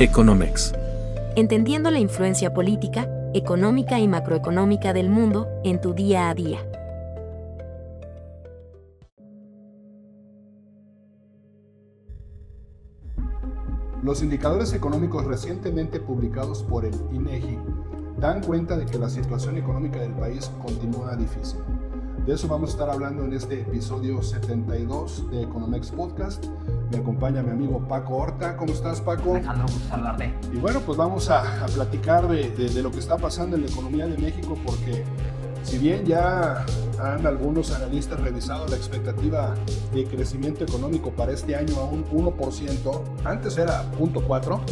Economex. Entendiendo la influencia política, económica y macroeconómica del mundo en tu día a día. Los indicadores económicos recientemente publicados por el INEGI dan cuenta de que la situación económica del país continúa difícil. De eso vamos a estar hablando en este episodio 72 de Economex Podcast. Me acompaña mi amigo Paco Horta. ¿Cómo estás, Paco? Alejandro, gusto saludarte. Y bueno, pues vamos a platicar de lo que está pasando en la economía de México, porque si bien ya han algunos analistas revisado la expectativa de crecimiento económico para este año a un 1%, antes era 0.4%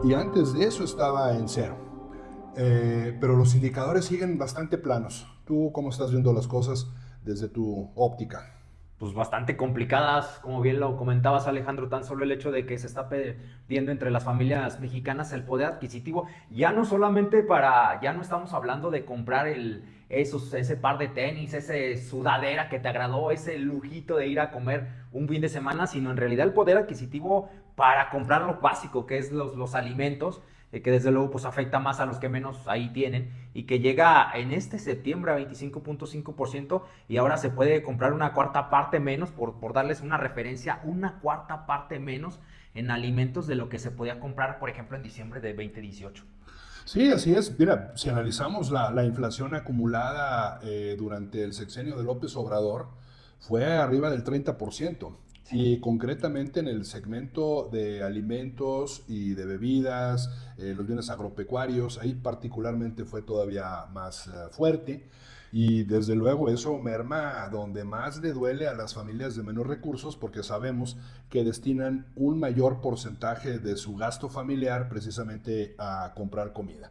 y antes de eso estaba en 0%. Pero los indicadores siguen bastante planos. ¿Tú cómo estás viendo las cosas desde tu óptica? Pues bastante complicadas, como bien lo comentabas, Alejandro, tan solo el hecho de que se está perdiendo entre las familias mexicanas el poder adquisitivo, ya no solamente ya no estamos hablando de comprar ese par de tenis, ese sudadera que te agradó, ese lujito de ir a comer un fin de semana, sino en realidad el poder adquisitivo para comprar lo básico, que es los alimentos, que desde luego pues afecta más a los que menos ahí tienen, y que llega en este septiembre a 25.5%, y ahora se puede comprar una cuarta parte menos, por darles una referencia, una cuarta parte menos en alimentos de lo que se podía comprar, por ejemplo, en diciembre de 2018. Sí, así es. Mira, si analizamos la inflación acumulada durante el sexenio de López Obrador, fue arriba del 30%. Y concretamente en el segmento de alimentos y de bebidas, los bienes agropecuarios, ahí particularmente fue todavía más fuerte. Y desde luego eso merma donde más le duele a las familias de menos recursos, porque sabemos que destinan un mayor porcentaje de su gasto familiar precisamente a comprar comida.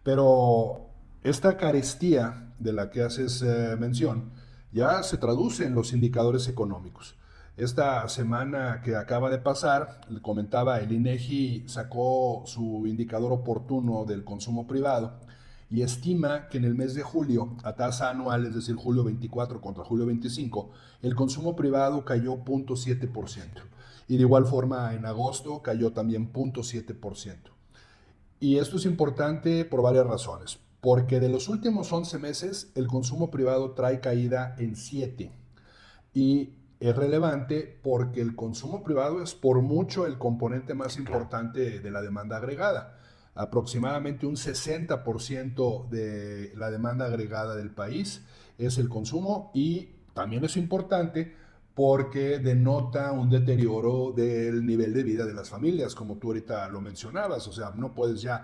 Pero esta carestía de la que haces mención ya se traduce en los indicadores económicos. Esta semana que acaba de pasar, le comentaba, el INEGI sacó su indicador oportuno del consumo privado y estima que en el mes de julio, a tasa anual, es decir, julio 24 contra julio 25, el consumo privado cayó 0.7%. Y de igual forma en agosto cayó también 0.7%. Y esto es importante por varias razones. Porque de los últimos 11 meses, el consumo privado trae caída en 7. Y es relevante porque el consumo privado es por mucho el componente más importante de la demanda agregada. Aproximadamente un 60% de la demanda agregada del país es el consumo, y también es importante porque denota un deterioro del nivel de vida de las familias, como tú ahorita lo mencionabas. O sea, no puedes ya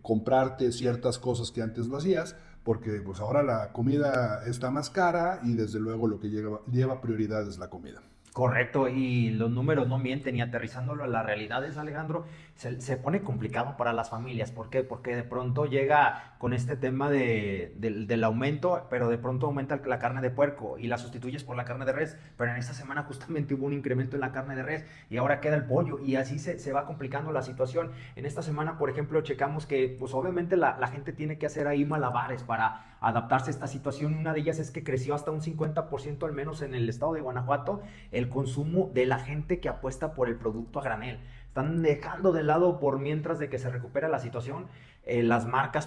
comprarte ciertas cosas que antes lo hacías, porque pues ahora la comida está más cara y desde luego lo que lleva prioridad es la comida. Correcto, y los números no mienten, y aterrizándolo a la realidad es, Alejandro, se pone complicado para las familias. ¿Por qué? Porque de pronto llega con este tema del aumento, pero de pronto aumenta la carne de puerco y la sustituyes por la carne de res, pero en esta semana justamente hubo un incremento en la carne de res y ahora queda el pollo, y así se va complicando la situación. En esta semana, por ejemplo, checamos que pues obviamente la gente tiene que hacer ahí malabares para adaptarse a esta situación. Una de ellas es que creció hasta un 50% al menos en el estado de Guanajuato el consumo de la gente que apuesta por el producto a granel. Están dejando de lado, por mientras de que se recupera la situación, las marcas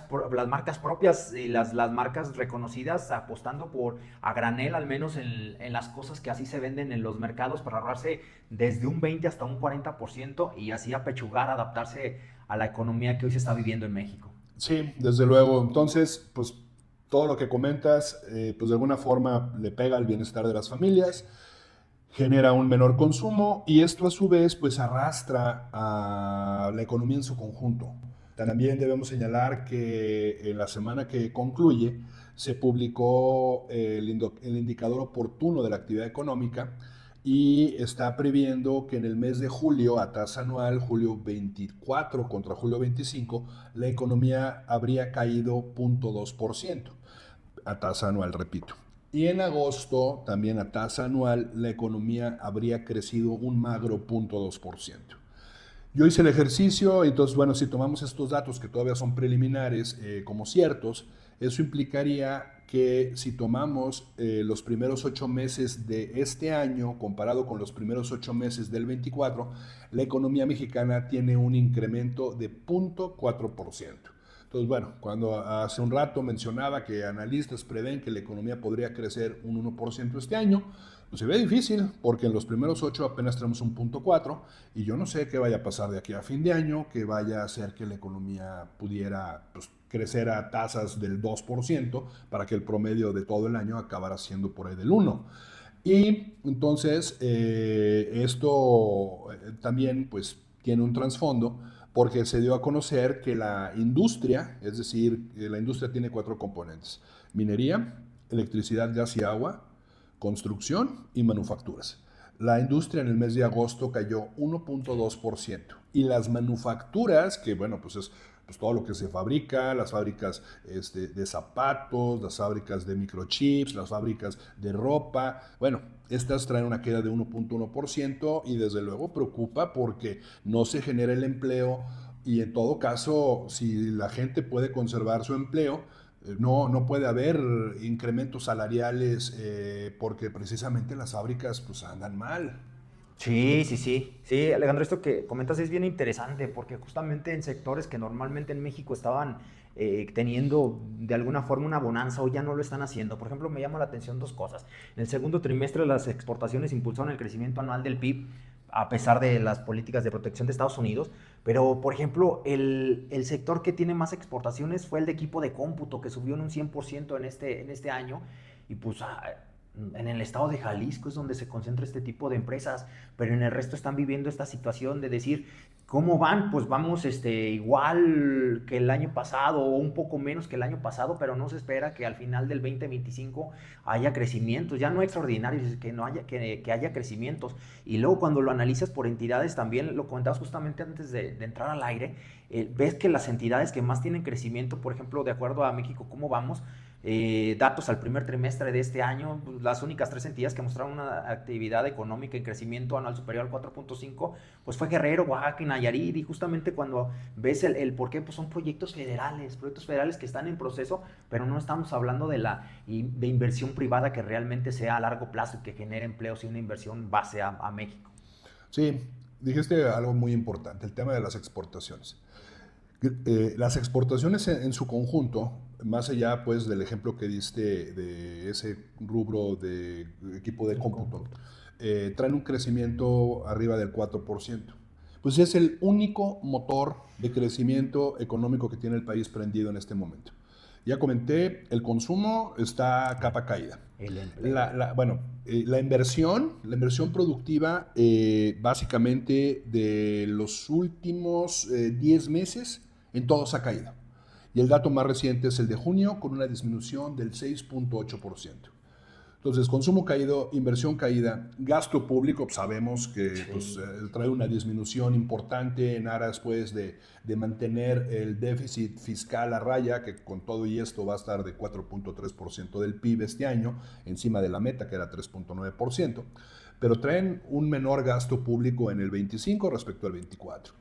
propias y las marcas reconocidas, apostando por a granel, al menos en las cosas que así se venden en los mercados, para ahorrarse desde un 20 hasta un 40%, y así apechugar, adaptarse a la economía que hoy se está viviendo en México. Sí, desde luego. Entonces, pues todo lo que comentas, pues de alguna forma le pega al bienestar de las familias, genera un menor consumo, y esto a su vez pues arrastra a la economía en su conjunto. También debemos señalar que en la semana que concluye se publicó el indicador oportuno de la actividad económica, y está previendo que en el mes de julio, a tasa anual, julio 24 contra julio 25, la economía habría caído 0.2%, a tasa anual, repito. Y en agosto, también a tasa anual, la economía habría crecido un magro 0.2%. Yo hice el ejercicio, entonces, bueno, si tomamos estos datos que todavía son preliminares como ciertos, Eso implicaría que si tomamos los primeros 8 meses de este año comparado con los primeros 8 meses del 24, la economía mexicana tiene un incremento de 0.4%. Entonces, bueno, cuando hace un rato mencionaba que analistas prevén que la economía podría crecer un 1% este año, pues se ve difícil porque en los primeros 8 apenas tenemos un 0.4 y yo no sé qué vaya a pasar de aquí a fin de año, que vaya a hacer que la economía pudiera pues, crecer a tasas del 2% para que el promedio de todo el año acabara siendo por ahí del 1%. Y entonces esto también pues tiene un trasfondo porque se dio a conocer que la industria, es decir, la industria tiene 4 componentes: minería, electricidad, gas y agua, construcción y manufacturas. La industria en el mes de agosto cayó 1.2% y las manufacturas, que bueno, pues es pues todo lo que se fabrica, las fábricas de zapatos, las fábricas de microchips, las fábricas de ropa, bueno, estas traen una queda de 1.1% y desde luego preocupa porque no se genera el empleo y en todo caso, si la gente puede conservar su empleo, no puede haber incrementos salariales porque precisamente las fábricas pues andan mal. Sí, sí, sí. Sí, Alejandro, esto que comentas es bien interesante porque justamente en sectores que normalmente en México estaban teniendo de alguna forma una bonanza, hoy ya no lo están haciendo. Por ejemplo, me llama la atención dos cosas. En el segundo trimestre las exportaciones impulsaron el crecimiento anual del PIB a pesar de las políticas de protección de Estados Unidos, pero por ejemplo, el sector que tiene más exportaciones fue el de equipo de cómputo, que subió en un 100% en este año, y pues en el estado de Jalisco es donde se concentra este tipo de empresas, pero en el resto están viviendo esta situación de decir, ¿cómo van? Pues vamos igual que el año pasado o un poco menos que el año pasado, pero no se espera que al final del 2025 haya crecimientos, ya no extraordinarios, que, no haya, que haya crecimientos. Y luego cuando lo analizas por entidades, también lo comentabas justamente antes de entrar al aire, ves que las entidades que más tienen crecimiento, por ejemplo, de acuerdo a México, ¿cómo vamos? Datos al primer trimestre de este año, las únicas 3 entidades que mostraron una actividad económica en crecimiento anual superior al 4.5, pues fue Guerrero, Oaxaca y Nayarit, y justamente cuando ves el por qué, pues son proyectos federales que están en proceso, pero no estamos hablando de inversión privada que realmente sea a largo plazo y que genere empleos y una inversión base a México. Sí, dijiste algo muy importante, el tema de las exportaciones. Las exportaciones en su conjunto, más allá pues del ejemplo que diste de ese rubro de equipo de cómputo, traen un crecimiento arriba del 4%. Pues es el único motor de crecimiento económico que tiene el país prendido en este momento. Ya comenté, el consumo está a capa caída. El empleo. Bueno, la inversión productiva, básicamente de los últimos 10 meses, en todos ha caído. Y el dato más reciente es el de junio, con una disminución del 6.8%. Entonces, consumo caído, inversión caída, gasto público, pues sabemos que Sí. pues, trae una disminución importante en aras pues, de mantener el déficit fiscal a raya, que con todo y esto va a estar de 4.3% del PIB este año, encima de la meta que era 3.9%, pero traen un menor gasto público en el 25 respecto al 24.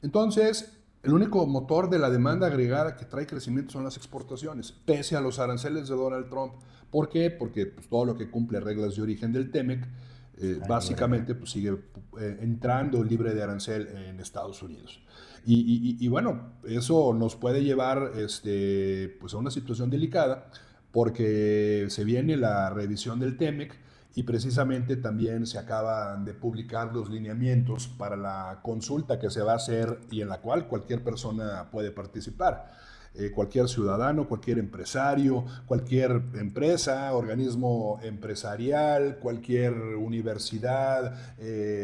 Entonces, el único motor de la demanda agregada que trae crecimiento son las exportaciones, pese a los aranceles de Donald Trump. ¿Por qué? Porque pues, todo lo que cumple reglas de origen del TEMEC, básicamente pues, sigue entrando libre de arancel en Estados Unidos. Y bueno, eso nos puede llevar pues, a una situación delicada porque se viene la revisión del TEMEC y precisamente también se acaban de publicar los lineamientos para la consulta que se va a hacer y en la cual cualquier persona puede participar. Cualquier ciudadano, cualquier empresario, cualquier empresa, organismo empresarial, cualquier universidad,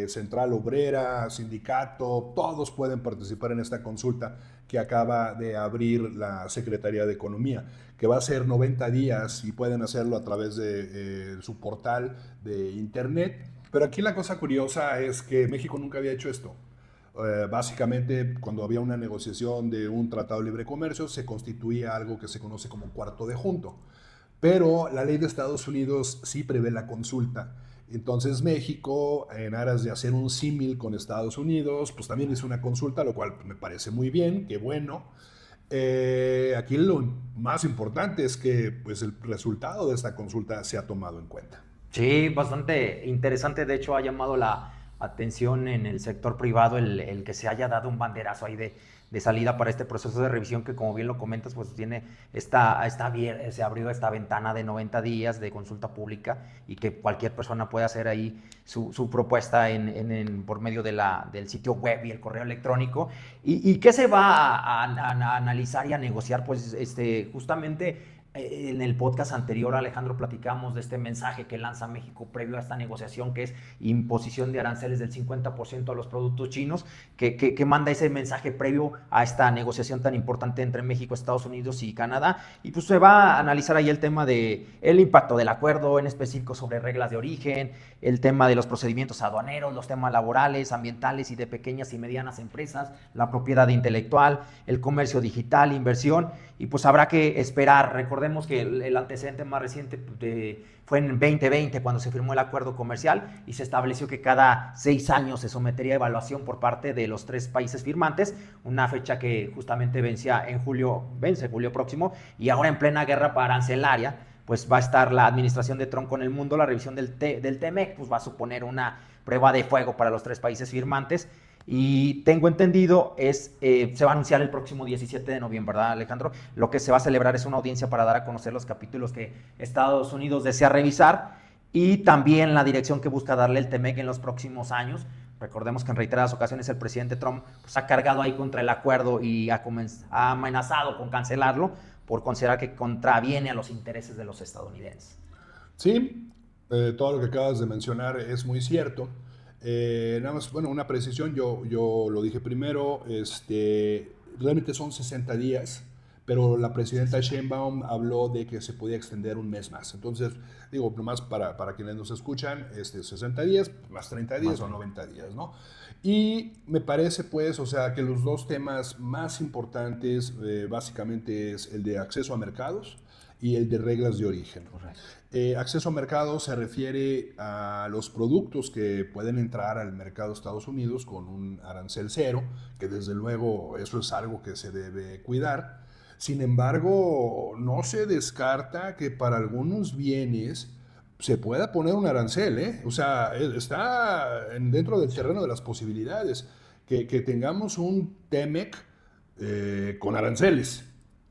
central obrera, sindicato, todos pueden participar en esta consulta que acaba de abrir la Secretaría de Economía, que va a ser 90 días y pueden hacerlo a través de su portal de internet. Pero aquí la cosa curiosa es que México nunca había hecho esto. Básicamente, cuando había una negociación de un tratado de libre comercio, se constituía algo que se conoce como cuarto de junto. Pero la ley de Estados Unidos sí prevé la consulta. Entonces México, en aras de hacer un símil con Estados Unidos, pues también hizo una consulta, lo cual me parece muy bien, qué bueno. Aquí lo más importante es que pues, el resultado de esta consulta se ha tomado en cuenta. Sí, bastante interesante. De hecho, ha llamado la atención en el sector privado el que se haya dado un banderazo ahí de salida para este proceso de revisión que, como bien lo comentas, pues tiene se abrió esta ventana de 90 días de consulta pública y que cualquier persona puede hacer ahí su propuesta por medio del sitio web y el correo electrónico. ¿Y qué se va a analizar y a negociar? Pues justamente en el podcast anterior, Alejandro, platicamos de este mensaje que lanza México previo a esta negociación, que es imposición de aranceles del 50% a los productos chinos, que manda ese mensaje previo a esta negociación tan importante entre México, Estados Unidos y Canadá. Y pues se va a analizar ahí el tema del impacto del acuerdo, en específico sobre reglas de origen, el tema de los procedimientos aduaneros, los temas laborales, ambientales y de pequeñas y medianas empresas, la propiedad intelectual, el comercio digital, inversión, y pues habrá que esperar. Recordemos que el antecedente más reciente fue en 2020 cuando se firmó el acuerdo comercial y se estableció que cada 6 años se sometería a evaluación por parte de los 3 países firmantes, una fecha que justamente vence julio próximo, y ahora en plena guerra arancelaria, pues va a estar la administración de Trump con el mundo. La revisión del TEMEC pues va a suponer una prueba de fuego para los 3 países firmantes. Y tengo entendido se va a anunciar el próximo 17 de noviembre, ¿verdad, Alejandro? Lo que se va a celebrar es una audiencia para dar a conocer los capítulos que Estados Unidos desea revisar y también la dirección que busca darle el TEMEC en los próximos años. Recordemos que en reiteradas ocasiones el presidente Trump pues, ha cargado ahí contra el acuerdo y ha amenazado con cancelarlo por considerar que contraviene a los intereses de los estadounidenses. Sí, todo lo que acabas de mencionar es muy cierto. Nada más, bueno, una precisión, yo lo dije primero, realmente son 60 días, pero la presidenta Sheinbaum habló de que se podía extender un mes más. Entonces, digo, nomás para quienes nos escuchan, 60 días, más 30 días o 90 días, ¿no? Y me parece, pues, o sea, que los dos temas más importantes básicamente es el de acceso a mercados y el de reglas de origen. Acceso a mercado se refiere a los productos que pueden entrar al mercado de Estados Unidos con un arancel cero, que desde luego eso es algo que se debe cuidar. Sin embargo, no se descarta que para algunos bienes se pueda poner un arancel, ¿eh? O sea, está dentro del terreno de las posibilidades que tengamos un TEMEC con aranceles.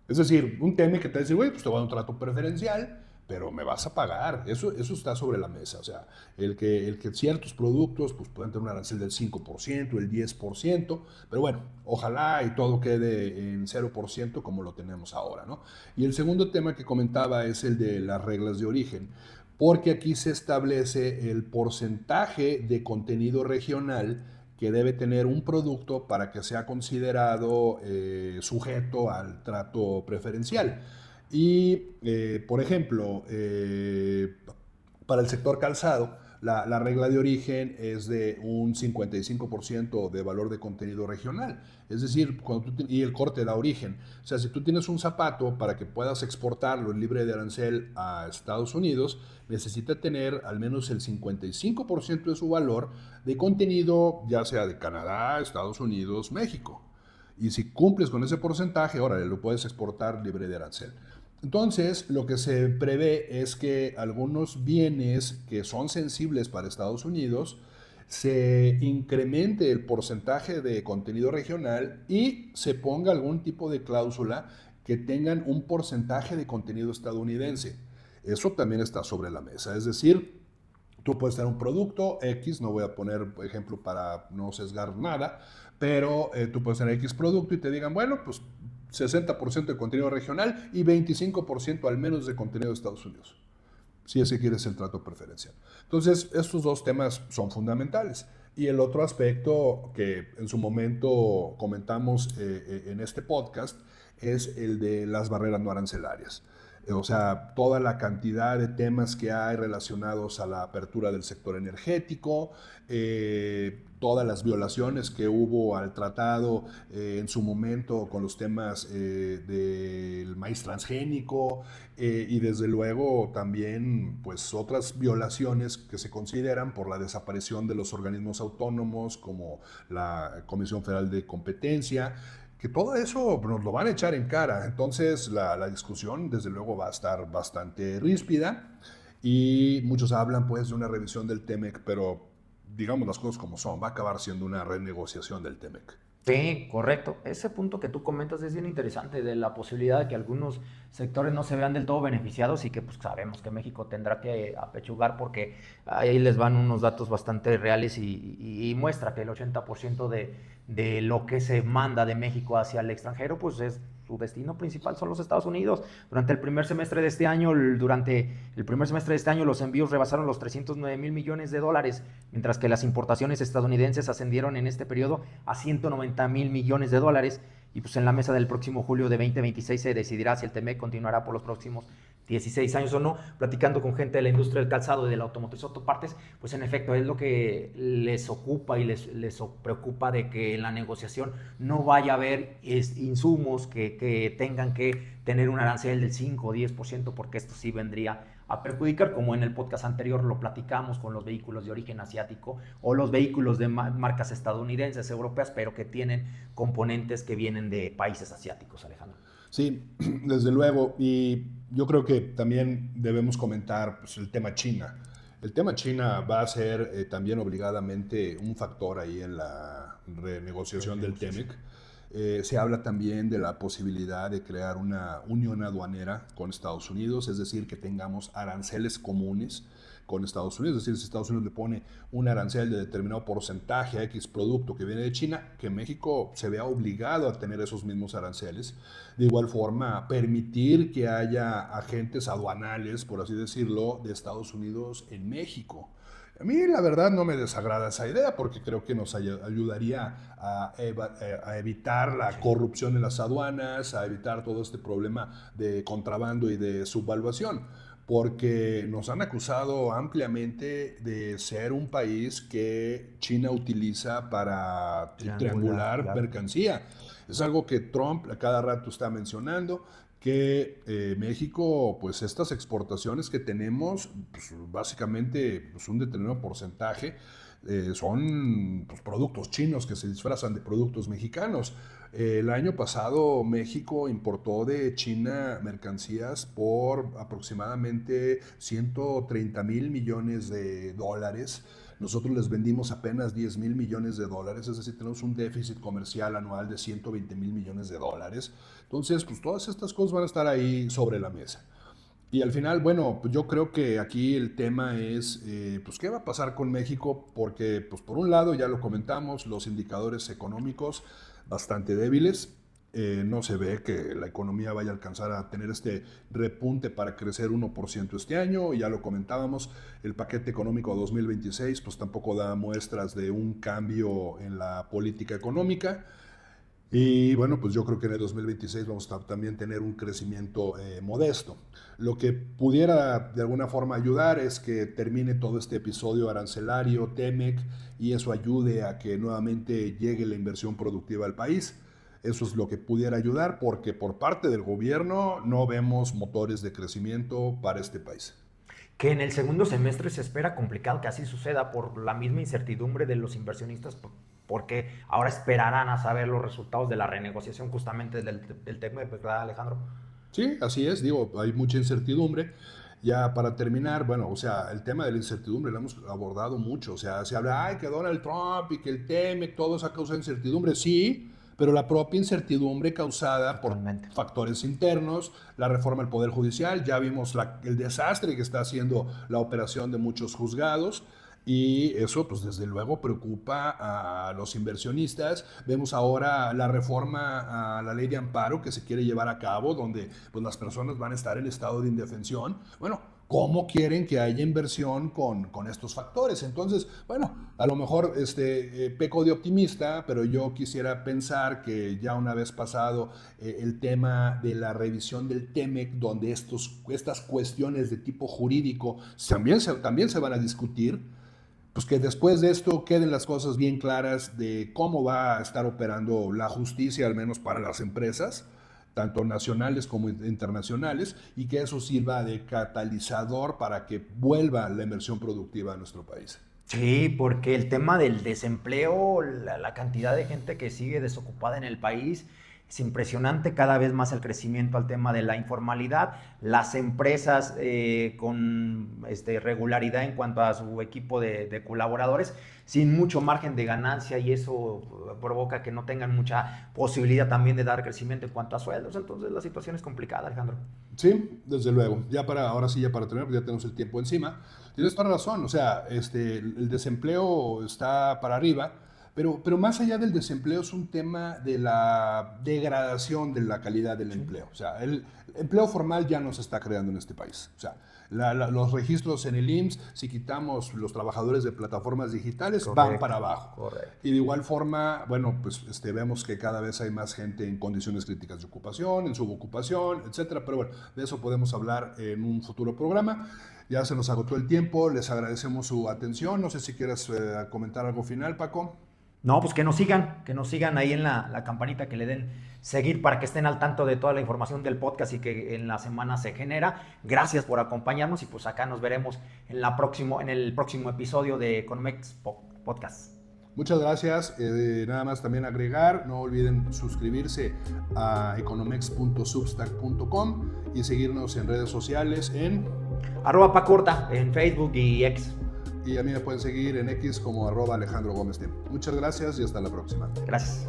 Es decir, un TEMEC que te dice, güey, pues te voy a dar un trato preferencial, pero me vas a pagar. Eso está sobre la mesa. O sea, el que ciertos productos pues, puedan tener un arancel del 5%, el 10%, pero bueno, ojalá y todo quede en 0% como lo tenemos ahora, ¿no? Y el segundo tema que comentaba es el de las reglas de origen, porque aquí se establece el porcentaje de contenido regional que debe tener un producto para que sea considerado sujeto al trato preferencial. Y, por ejemplo, para el sector calzado, la regla de origen es de un 55% de valor de contenido regional. Es decir, y el corte da origen. O sea, si tú tienes un zapato para que puedas exportarlo libre de arancel a Estados Unidos, necesita tener al menos el 55% de su valor de contenido, ya sea de Canadá, Estados Unidos, México. Y si cumples con ese porcentaje, órale, lo puedes exportar libre de arancel. Entonces, lo que se prevé es que algunos bienes que son sensibles para Estados Unidos se incremente el porcentaje de contenido regional y se ponga algún tipo de cláusula que tengan un porcentaje de contenido estadounidense. Eso también está sobre la mesa. Es decir, tú puedes tener un producto X, no voy a poner ejemplo para no sesgar nada, pero tú puedes tener X producto y te digan, bueno, pues 60% de contenido regional y 25% al menos de contenido de Estados Unidos, si es que quieres el trato preferencial. Entonces, estos dos temas son fundamentales. Y el otro aspecto que en su momento comentamos en este podcast es el de las barreras no arancelarias. O sea, toda la cantidad de temas que hay relacionados a la apertura del sector energético, todas las violaciones que hubo al tratado en su momento con los temas del maíz transgénico y desde luego también pues otras violaciones que se consideran por la desaparición de los organismos autónomos como la Comisión Federal de Competencia, que todo eso nos lo van a echar en cara. Entonces la discusión desde luego va a estar bastante ríspida y muchos hablan pues de una revisión del TEMEC, pero digamos las cosas como son, va a acabar siendo una renegociación del TEMEC. Sí, correcto. Ese punto que tú comentas es bien interesante de la posibilidad de que algunos sectores no se vean del todo beneficiados y que pues sabemos que México tendrá que apechugar porque ahí les van unos datos bastante reales y muestra que el 80% de lo que se manda de México hacia el extranjero pues es su destino principal son los Estados Unidos. Durante el primer semestre de este año, los envíos rebasaron los 309 mil millones de dólares, mientras que las importaciones estadounidenses ascendieron en este periodo a 190 mil millones de dólares. Y pues en la mesa del próximo julio de 2026 se decidirá si el TEMEC continuará por los próximos 16 años o no. Platicando con gente de la industria del calzado y de la automotriz autopartes, pues en efecto es lo que les ocupa y les preocupa de que en la negociación no vaya a haber insumos que tengan que tener un arancel del 5 o 10%, porque esto sí vendría a perjudicar, como en el podcast anterior lo platicamos con los vehículos de origen asiático o los vehículos de marcas estadounidenses, europeas, pero que tienen componentes que vienen de países asiáticos, Alejandro. Sí, desde luego. Y yo creo que también debemos comentar pues, el tema China. El tema China va a ser también obligadamente un factor ahí en la renegociación del TEMEC. Se habla también de la posibilidad de crear una unión aduanera con Estados Unidos, es decir, que tengamos aranceles comunes con Estados Unidos, es decir, si Estados Unidos le pone un arancel de determinado porcentaje a X producto que viene de China, que México se vea obligado a tener esos mismos aranceles. De igual forma, permitir que haya agentes aduanales, por así decirlo, de Estados Unidos en México. A mí la verdad no me desagrada esa idea porque creo que nos ayudaría a evitar la corrupción en las aduanas, a evitar todo este problema de contrabando y de subvaluación, porque nos han acusado ampliamente de ser un país que China utiliza para triangular Claro. mercancía. Es algo que Trump a cada rato está mencionando, que México, pues estas exportaciones que tenemos, pues, básicamente pues, un determinado porcentaje son pues, productos chinos que se disfrazan de productos mexicanos. El año pasado México importó de China mercancías por aproximadamente 130 mil millones de dólares. Nosotros les vendimos apenas 10 mil millones de dólares, es decir, tenemos un déficit comercial anual de 120 mil millones de dólares. Entonces, pues todas estas cosas van a estar ahí sobre la mesa. Y al final, bueno, pues yo creo que aquí el tema es, pues, ¿qué va a pasar con México? Porque, pues, por un lado, ya lo comentamos, los indicadores económicos bastante débiles. No se ve que la economía vaya a alcanzar a tener este repunte para crecer 1% este año. Ya lo comentábamos, el paquete económico 2026, pues tampoco da muestras de un cambio en la política económica. Y bueno, pues yo creo que en el 2026 vamos a también tener un crecimiento modesto. Lo que pudiera de alguna forma ayudar es que termine todo este episodio arancelario, TEMEC, y eso ayude a que nuevamente llegue la inversión productiva al país. Eso es lo que pudiera ayudar porque por parte del gobierno no vemos motores de crecimiento para este país. Que en el segundo semestre se espera complicado que así suceda por la misma incertidumbre de los inversionistas, porque ahora esperarán a saber los resultados de la renegociación justamente del TEMEC, ¿verdad, Alejandro? Sí, así es, digo, hay mucha incertidumbre. Ya para terminar, bueno, o sea, el tema de la incertidumbre lo hemos abordado mucho, o sea, se habla, ay, que Donald Trump y que el TEMEC, todo eso ha causado incertidumbre, sí, pero la propia incertidumbre causada por Totalmente. factores internos, la reforma del Poder Judicial, ya vimos el desastre que está haciendo la operación de muchos juzgados, y eso, pues desde luego preocupa a los inversionistas. Vemos ahora la reforma a la ley de amparo que se quiere llevar a cabo, donde pues, las personas van a estar en estado de indefensión. Bueno, ¿cómo quieren que haya inversión con estos factores? Entonces, bueno, a lo mejor peco de optimista, pero yo quisiera pensar que ya una vez pasado el tema de la revisión del TEMEC, donde estas cuestiones de tipo jurídico también se van a discutir, pues que después de esto queden las cosas bien claras de cómo va a estar operando la justicia, al menos para las empresas, tanto nacionales como internacionales, y que eso sirva de catalizador para que vuelva la inversión productiva a nuestro país. Sí, porque el tema del desempleo, la cantidad de gente que sigue desocupada en el país, Es impresionante cada vez más el crecimiento al tema de la informalidad, las empresas con regularidad en cuanto a su equipo de colaboradores, sin mucho margen de ganancia, y eso provoca que no tengan mucha posibilidad también de dar crecimiento en cuanto a sueldos. Entonces la situación es complicada, Alejandro. Sí, desde luego. Ahora sí, ya para terminar, porque ya tenemos el tiempo encima. Tienes toda la razón, o sea, el desempleo está para arriba, pero más allá del desempleo es un tema de la degradación de la calidad del empleo. O sea, el empleo formal ya no se está creando en este país. O sea, los registros en el IMSS, si quitamos los trabajadores de plataformas digitales, Correcto, van para abajo. correcto. Y de igual forma, bueno, pues vemos que cada vez hay más gente en condiciones críticas de ocupación, en subocupación, etcétera. Pero bueno, de eso podemos hablar en un futuro programa. Ya se nos agotó el tiempo, les agradecemos su atención. No sé si quieres comentar algo final, Paco. No, pues que nos sigan ahí en la campanita, que le den seguir para que estén al tanto de toda la información del podcast y que en la semana se genera. Gracias por acompañarnos, y pues acá nos veremos en el próximo episodio de Economex Podcast. Muchas gracias. Nada más también agregar, no olviden suscribirse a economex.substack.com y seguirnos en redes sociales en @PacoHorta en Facebook y X. Y a mí me pueden seguir en X como @Alejandro Gómez. Muchas gracias y hasta la próxima. Gracias.